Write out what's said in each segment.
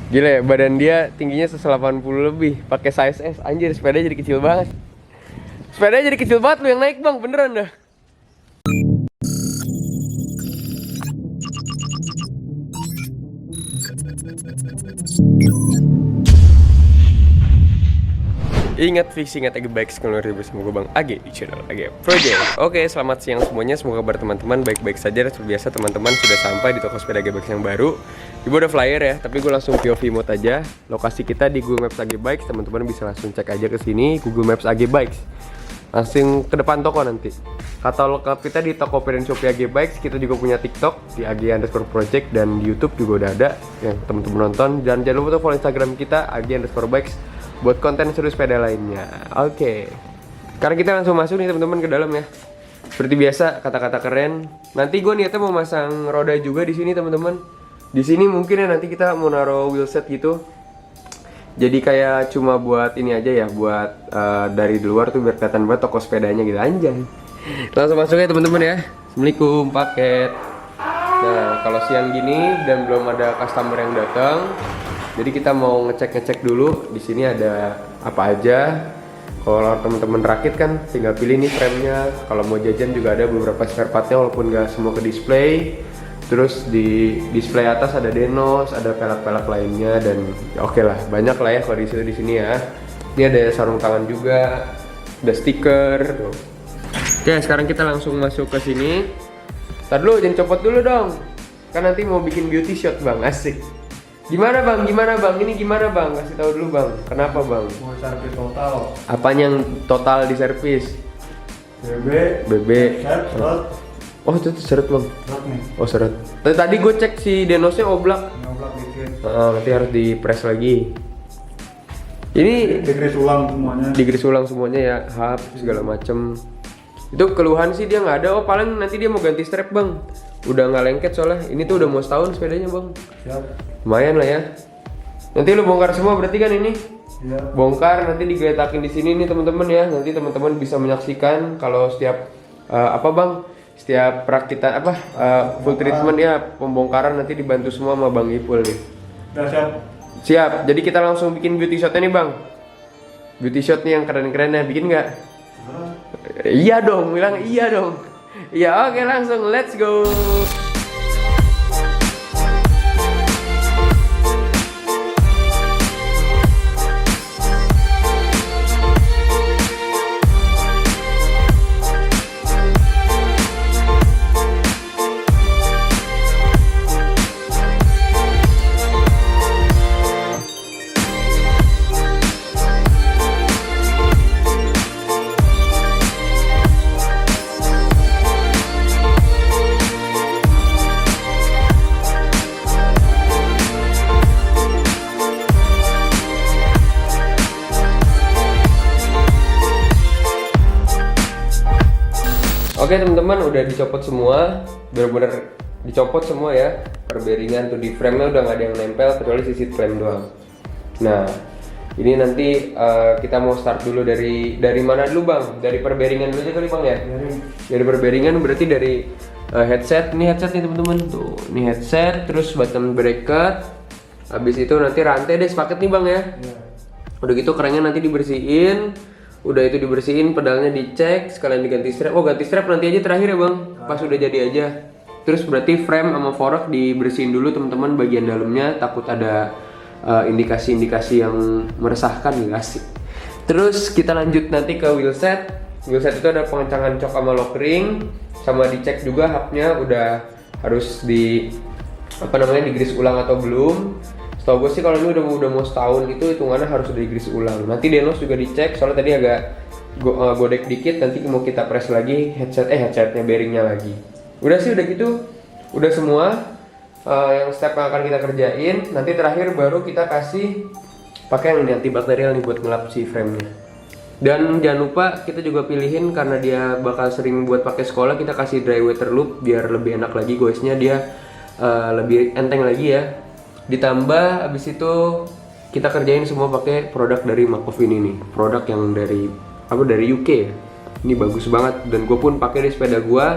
Gila ya, badan dia tingginya 180 lebih, pakai size S. Anjir, sepeda jadi kecil banget. Sepeda jadi kecil banget lu yang naik, Bang. Beneran dah. Ingat visi, ingat Age Bikes, kembali bersama gue Bang Age di channel Age Project. Oke, selamat siang semuanya. Semoga kabar teman-teman baik-baik saja. Dan seperti biasa teman-teman sudah sampai di toko sepeda Age Bikes yang baru. Ibu ada flyer ya, tapi gue langsung POV mode aja. Lokasi kita di Google Maps Age Bikes. Teman-teman bisa langsung cek aja ke sini Google Maps Age Bikes. Langsung ke depan toko nanti. Katalog kita di Tokopedia dan Shopee Age Bikes. Kita juga punya TikTok di ag_project dan di YouTube juga udah ada yang teman-teman nonton. Dan jangan lupa follow Instagram kita ag_bikes buat konten seru sepeda lainnya. Oke. Sekarang kita langsung masuk nih teman-teman ke dalam ya. Seperti biasa kata-kata keren. Nanti gue niatnya mau masang roda juga di sini teman-teman. Di sini mungkin ya nanti kita mau naruh wheelset gitu. Jadi kayak cuma buat ini aja ya, buat dari luar tuh biar kelihatan banget toko sepedanya gitu anjay. Langsung masuk ya teman-teman ya. Assalamualaikum paket. Nah kalau siang gini dan belum ada customer yang datang, jadi kita mau ngecek dulu di sini ada apa aja. Kalau teman-teman rakit kan tinggal pilih nih frame-nya. Kalau mau jajan juga ada beberapa spare part-nya walaupun nggak semua ke display. Terus di display atas ada Denos, ada pelek-pelek lainnya dan ya oke lah, banyak lah ya kalau di sini ya. Ini ada sarung tangan juga, ada stiker. Tuh. Oke, sekarang kita langsung masuk ke sini. Ntar dulu, jangan copot dulu dong. Kan nanti mau bikin beauty shot Bang, asik. Gimana bang? Ini gimana bang? Kasih tahu dulu bang. Kenapa bang? Mau servis total. Apanya yang total di servis? BB. Seret. Oh itu seret bang. Seret nih. Oh seret. Tadi gue cek si Denosnya oblak. Nyoblak dikit. Nanti harus di press lagi. Ini Digris ulang semuanya. digris ulang semuanya ya, hub segala macem. Itu keluhan sih dia nggak ada. Oh paling nanti dia mau ganti strap bang. Udah nggak lengket soalnya. Ini tuh udah mau setahun sepedanya bang. Siap. Lumayan lah ya. Nanti lu bongkar semua berarti kan ini? Iya. Bongkar nanti digeletakin di sini nih teman-teman ya. Nanti teman-teman bisa menyaksikan kalau setiap apa bang? Setiap perakitan apa full treatment ya, pembongkaran nanti dibantu semua sama Bang Ipul nih. Udah siap. Siap. Jadi kita langsung bikin beauty shotnya nih bang. Beauty shot nih yang keren-kerennya bikin nggak? Iya dong, bilang iya dong. Iya oke langsung let's go. Oke teman-teman udah dicopot semua, bener-bener dicopot semua ya. Perberingan tuh di frame-nya udah nggak ada yang nempel kecuali sisi frame doang. Nah ini nanti kita mau start dulu dari mana dulu bang? Dari perberingan dulu aja kali bang ya? Dari perberingan berarti dari headset. Ini headset nih teman-teman tuh. Ini headset, terus button bracket. Habis itu nanti rantai deh sepaket nih bang ya. Udah gitu kerannya nanti dibersihin. Udah itu dibersihin, pedalnya dicek, sekalian diganti strap. Oh ganti strap nanti aja terakhir ya bang, pas udah jadi aja. Terus berarti frame sama fork dibersihin dulu teman-teman bagian dalamnya, takut ada indikasi-indikasi yang meresahkan ya asik. Terus kita lanjut nanti ke wheelset. Wheelset itu ada pengencangan cok sama lock ring, sama dicek juga hubnya udah harus di digris ulang atau belum. Tau gue sih kalau ini udah mau setahun itu hitungannya harus udah digris ulang. Nanti Denos juga dicek soalnya tadi agak godek dikit. Nanti mau kita press lagi headsetnya bearingnya lagi. Udah sih udah gitu, udah semua yang step yang akan kita kerjain. Nanti terakhir baru kita kasih pakai yang ini antibakterial nih buat ngelap si frame-nya. Dan jangan lupa kita juga pilihin karena dia bakal sering buat pakai sekolah, kita kasih dry weather loop biar lebih enak lagi goesnya, dia lebih enteng lagi ya. Ditambah abis itu kita kerjain semua pakai produk dari Makov ini nih, produk yang dari UK ya. Ini bagus banget dan gue pun pakai di sepeda gue.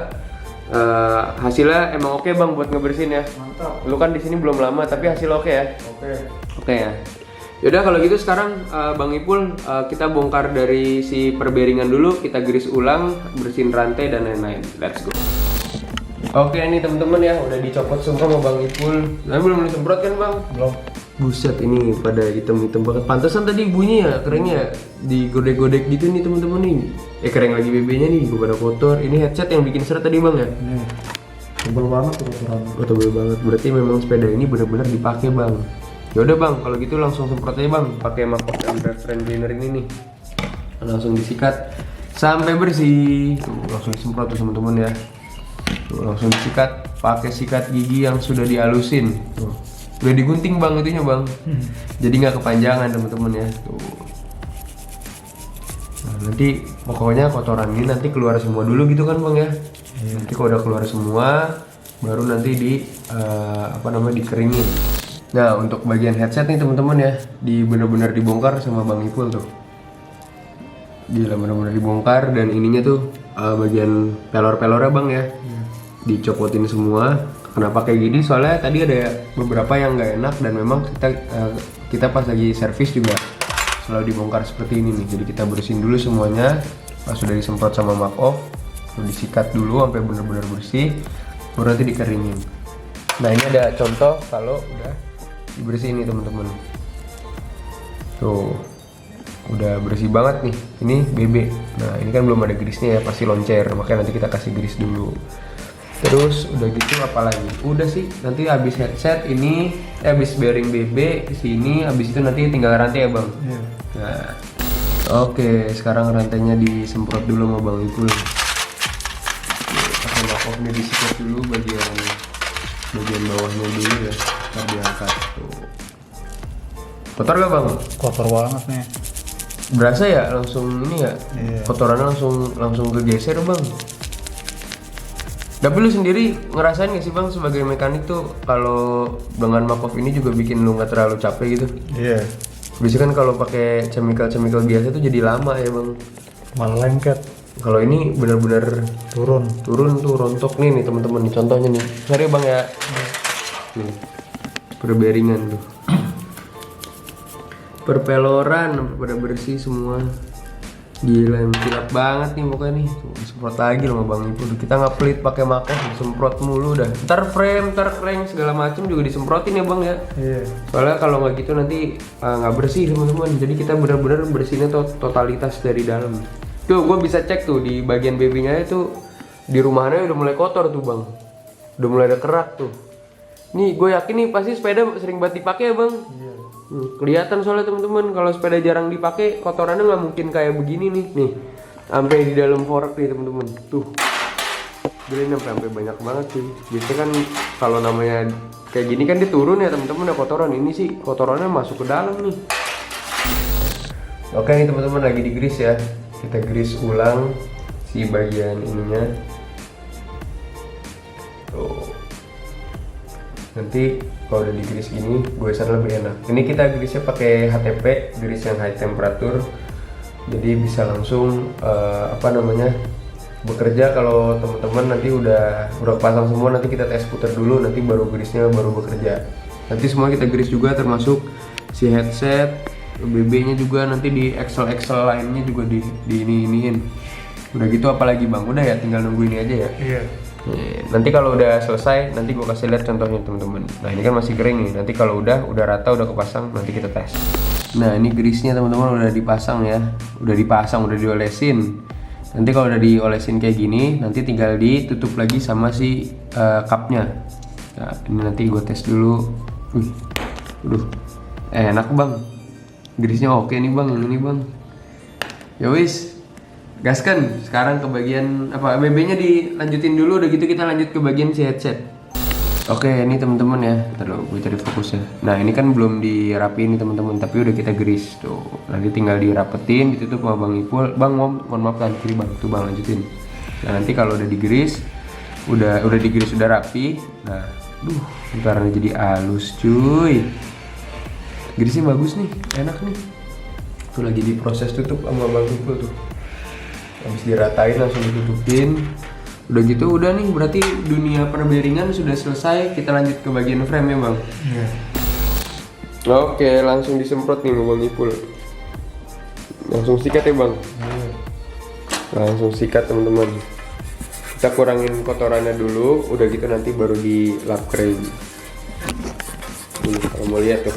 Hasilnya emang oke bang buat ngebersihin ya. Mantap. Lu kan di sini belum lama tapi hasil oke ya. Oke. Oke ya. Yaudah kalau gitu sekarang Bang Ipul kita bongkar dari si perberingan dulu, kita gris ulang, bersihin rantai dan lain-lain. Let's go. Oke nih teman-teman ya, udah dicopot semua sama Bang Ipul. Nah, belum disemprot kan bang? Belum. Buset ini pada hitam-hitam banget. Pantesan tadi bunyi ya, keringnya digodek-godek gitu nih teman-teman nih. Kering lagi BB-nya nih, gue pada kotor. Ini headset yang bikin seret tadi bang ya? Ini tebal banget tuh kotoran. Oh tebel banget. Berarti memang sepeda ini benar-benar dipakai bang. Ya udah bang, kalau gitu langsung semprot aja bang, pakai Makov Ember Friend Cleaner ini nih. Langsung disikat sampai bersih. Tuh langsung disemprot tuh teman-teman ya. Tuh langsung disikat pakai sikat gigi yang sudah dihalusin. Tuh. Udah digunting bang itunya bang. Jadi nggak kepanjangan teman-teman ya. Tuh. Nah, nanti pokoknya kotoran ini nanti keluar semua dulu gitu kan bang ya. Nanti kalau udah keluar semua, baru nanti dikeringin. Nah untuk bagian headset nih teman-teman ya, bener-bener dibongkar sama Bang Ipul tuh. Gila bener-bener dibongkar dan ininya tuh bagian pelor-pelornya bang ya, dicopotin semua. Kenapa kayak gini? Soalnya tadi ada beberapa yang nggak enak dan memang kita pas lagi servis juga selalu dibongkar seperti ini nih. Jadi kita bersihin dulu semuanya. Pas sudah disemprot sama Makov, disikat dulu sampai bener-bener bersih, baru nanti dikeringin. Nah ini ada contoh kalau udah dibersihin nih teman-teman. Tuh udah bersih banget nih. Ini BB. Nah ini kan belum ada grisnya ya, pasti loncer, makanya nanti kita kasih gris dulu. Terus udah gitu apalagi? Udah sih, nanti habis headset ini, habis bearing BB sini, habis itu nanti tinggal rantai ya bang. Iya. Nah, oke, sekarang rantainya disemprot dulu sama Bang Ipul. Pakai Makov nih disikat dulu bagian bawahnya dulu ya, ntar diangkat tuh. Kotor gak bang? Kotor banget nih. Berasa ya langsung ini ya, Iya. kotorannya langsung kegeser bang. Tapi lu sendiri ngerasain gak sih bang sebagai mekanik tuh kalau dengan Makov ini juga bikin lu nggak terlalu capek gitu? Iya. Biasanya kan kalau pakai chemical biasa tuh jadi lama ya bang. Malah lengket. Kalau ini benar-benar Turun. tuh rontok nih teman-teman. Contohnya nih, sorry bang ya. Nih, perberingan tuh. Perpeloran pada bersih semua. Gila, kilap banget nih pokoknya nih. Tuh, disemprot lagi loh sama Bang Ipul. Kita nggak pelit pakai Makov, disemprot mulu dah. Ntar frame, ntar crank segala macem juga disemprotin ya bang ya. Iya. Soalnya kalau nggak gitu nanti nggak bersih teman-teman. Jadi kita benar-benar bersihnya totalitas dari dalam. Tuh, gue bisa cek tuh di bagian BB-nya itu di rumahannya udah mulai kotor tuh bang. Udah mulai ada kerak tuh. Nih, gue yakin nih pasti sepeda sering banget dipakai ya bang. Iya. Kelihatan soalnya teman-teman kalau sepeda jarang dipakai kotorannya nggak mungkin kayak begini nih sampai di dalam fork nih teman-teman tuh. Jadi sampai banyak banget sih. Biasanya kan kalau namanya kayak gini kan dia turun ya teman-teman ya kotoran. Ini sih kotorannya masuk ke dalam nih. Oke nih teman-teman lagi digris ya. Kita gris ulang si bagian ininya. Tuh. Nanti kalau udah digris gini, gue rasa lebih enak. Ini kita grisnya pakai HTP, gris yang high temperature. Jadi bisa langsung bekerja. Kalau teman-teman nanti udah pasang semua, nanti kita tes putar dulu, nanti baru grisnya baru bekerja. Nanti semua kita gris juga, termasuk si headset, BB-nya juga nanti di Excel lainnya juga iniin. Udah gitu apalagi bang, udah ya tinggal nunggu ini aja ya. Iya. Nanti kalau udah selesai, nanti gue kasih lihat contohnya teman-teman. Nah ini kan masih kering nih. Nanti kalau udah rata, udah kepasang, nanti kita tes. Nah ini grisnya teman-teman udah dipasang ya, udah diolesin. Nanti kalau udah diolesin kayak gini, nanti tinggal ditutup lagi sama si cupnya. Nah ini nanti gue tes dulu. Enak bang. Grisnya oke nih bang, ini bang. Ya wis. Gaskan, sekarang ke bagian apa BB-nya dilanjutin dulu, udah gitu kita lanjut ke bagian si headset. Oke, ini teman-teman ya. Terus gue cari fokusnya. Nah, ini kan belum dirapiin nih teman-teman, tapi udah kita gris tuh. Nanti tinggal dirapetin, ditutup sama Bang Ipul. Bang, mohon maaf kan kiri bang, tuh bang lanjutin. Nah, nanti kalau udah digris, udah digris udah rapi. Nah, ntar jadi halus cuy. Grisnya bagus nih, enak nih. Tuh lagi diproses tutup sama Bang Ipul tuh. Habis diratain langsung ditutupin. Udah gitu udah nih, berarti dunia perberingan sudah selesai. Kita lanjut ke bagian frame ya bang. Iya. Oke, langsung disemprot nih Bang Ipul. Langsung sikat ya bang. Iya. Langsung sikat teman-teman. Kita kurangin kotorannya dulu, udah gitu nanti baru di lap kering. Nih, kalau mau lihat tuh.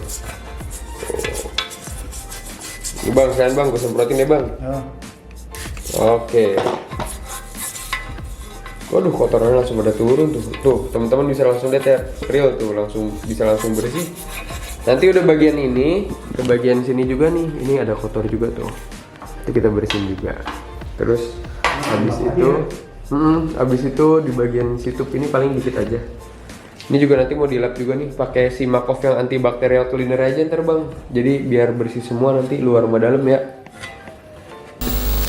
Ini bang, sekarang bang, gue semprotin ya bang. Ya. Oke. Waduh, kotorannya langsung pada turun tuh. Tuh, teman-teman bisa langsung lihat ya, real tuh, bisa langsung bersih. Nanti udah bagian ini, ke bagian sini juga nih. Ini ada kotor juga tuh. Itu kita bersihin juga. Terus habis itu di bagian situ ini paling dikit aja. Ini juga nanti mau dilap juga nih pakai si Makov yang antibakterial cleaner aja ntar bang. Jadi biar bersih semua nanti luar sama dalam ya.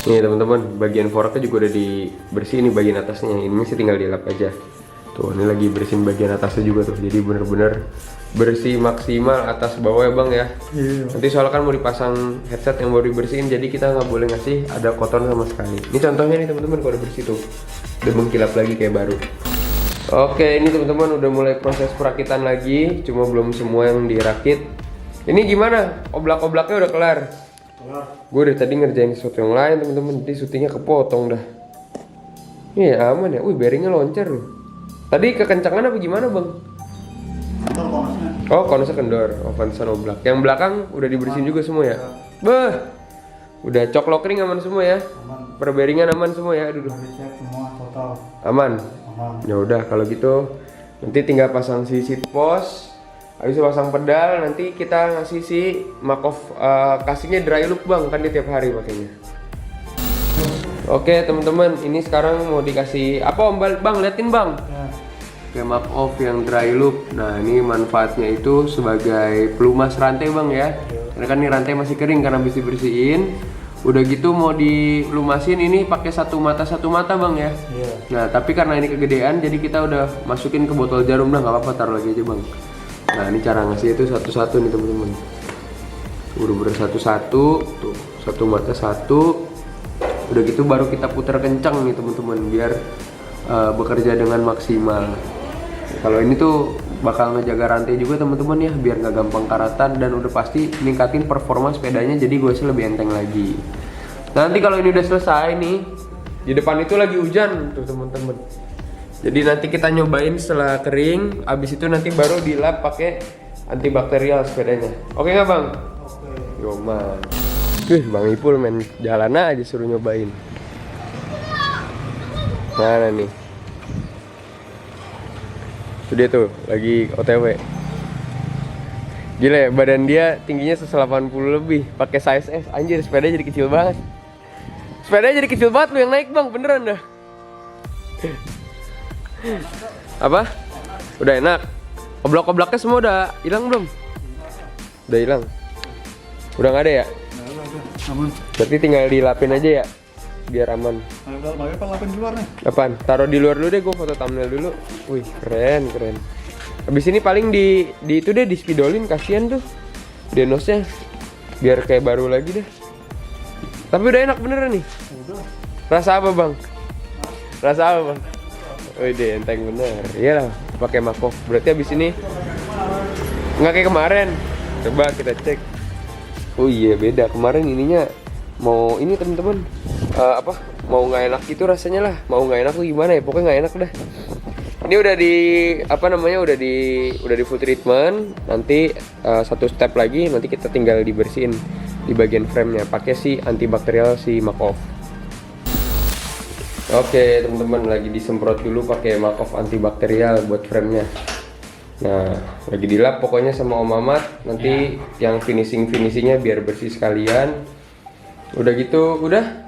Nih teman-teman, bagian forknya juga udah dibersihin nih bagian atasnya. Ini masih tinggal dilap aja. Tuh, ini lagi bersihin bagian atasnya juga tuh. Jadi bener-bener bersih maksimal atas bawah ya bang ya. Iya. Nanti soalnya kan mau dipasang headset yang baru dibersihin, jadi kita nggak boleh ngasih ada kotoran sama sekali. Ini contohnya nih teman-teman, kalau udah bersih tuh, udah mengkilap lagi kayak baru. Oke, ini teman-teman udah mulai proses perakitan lagi, cuma belum semua yang dirakit. Ini gimana? Oblak-oblaknya udah kelar. Gue dari tadi ngerjain sesuatu yang lain teman-teman, jadi syutingnya kepotong dah. Iya aman ya, wih bearingnya loncer loh. Tadi kekencangan apa gimana bang? Oh konusnya kendor, pantesan oblak. Yang belakang udah dibersihin juga semua ya? Bah, udah coklok ring aman semua ya? Aman. Perberingan aman semua ya? Aduh. Dicek semua total. Aman? Aman. Ya udah kalau gitu nanti tinggal pasang si seat post, habis itu pasang pedal, nanti kita ngasih si Makov kasihnya dry look bang, kan dia tiap hari pakainya. Oke teman-teman, ini sekarang mau dikasih apa om bang, liatin bang. Ya. Kayak Makov yang dry look. Nah ini manfaatnya itu sebagai pelumas rantai bang ya. Karena kan ini rantai masih kering karena habis dibersihin. Udah gitu mau dilumasin ini pakai satu mata bang ya. Iya. Nah tapi karena ini kegedean jadi kita udah masukin ke botol jarum dah, nggak apa-apa, taruh lagi aja bang. Nah ini cara ngasih itu satu-satu nih teman-teman. Udah satu-satu, tuh satu mata satu. Udah gitu baru kita putar kencang nih teman-teman biar bekerja dengan maksimal. Kalau ini tuh bakal ngejaga rantai juga teman-teman ya, biar nggak gampang karatan dan udah pasti ningkatin performa sepedanya, jadi gue sih lebih enteng lagi. Nanti kalau ini udah selesai nih, di depan itu lagi hujan tuh teman-teman. Jadi nanti kita nyobain setelah kering, abis itu nanti baru dilap pakai antibakterial sepedanya. Oke nggak bang? Oke. Yoman. Bang Ipul main jalan aja suruh nyobain. Mana nih? Itu dia tuh, lagi OTW. Gila ya, badan dia tingginya 180 lebih, pakai size S. Anjir, sepeda jadi kecil banget. Sepeda jadi kecil banget lu yang naik bang, beneran dah. Apa? Udah enak. Oblak-oblaknya semua udah hilang belum? Udah hilang. Udah nggak ada ya? Aman. Berarti tinggal dilapin aja ya, biar aman. Makanya kan lapin di luar nih. Apaan? Taruh di luar dulu deh, gue foto thumbnail dulu. Wih, keren. Habis ini paling di itu deh, di spidolin, kasihan tuh denosnya, biar kayak baru lagi deh. Tapi udah enak beneran nih. Udah. Rasa apa bang? Rasa apa bang? Wih deh, enteng bener. Iyalah, pakai Makov. Berarti habis ini nggak kayak kemarin. Coba kita cek. Oh iya beda, kemarin ininya mau ini teman-teman mau nggak enak gitu rasanya lah, mau nggak enak tuh gimana ya, pokoknya nggak enak dah. Ini udah di udah di full treatment, nanti satu step lagi nanti kita tinggal dibersihin di bagian frame-nya pakai si antibakterial si Makov. Oke teman-teman, lagi disemprot dulu pakai Makov antibakterial buat frame-nya. Nah, lagi dilap pokoknya sama Om Mamat. Nanti yang finishingnya biar bersih sekalian. Udah gitu, udah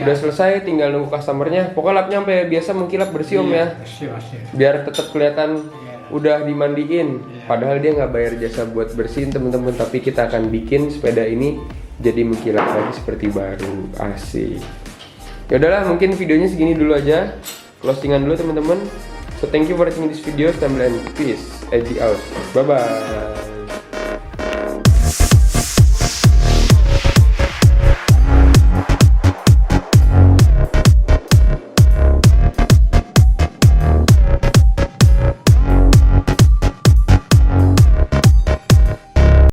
selesai, tinggal nunggu customernya. Pokoknya lapnya sampai biasa mengkilap bersih Om ya. Bersih. Biar tetap kelihatan udah dimandiin. Padahal dia nggak bayar jasa buat bersihin teman-teman, tapi kita akan bikin sepeda ini jadi mengkilap lagi seperti baru. Asik. Ya udahlah, mungkin videonya segini dulu aja. Closingan dulu teman-teman. So thank you for watching this video. Stay and peace. Edgy out. Bye bye.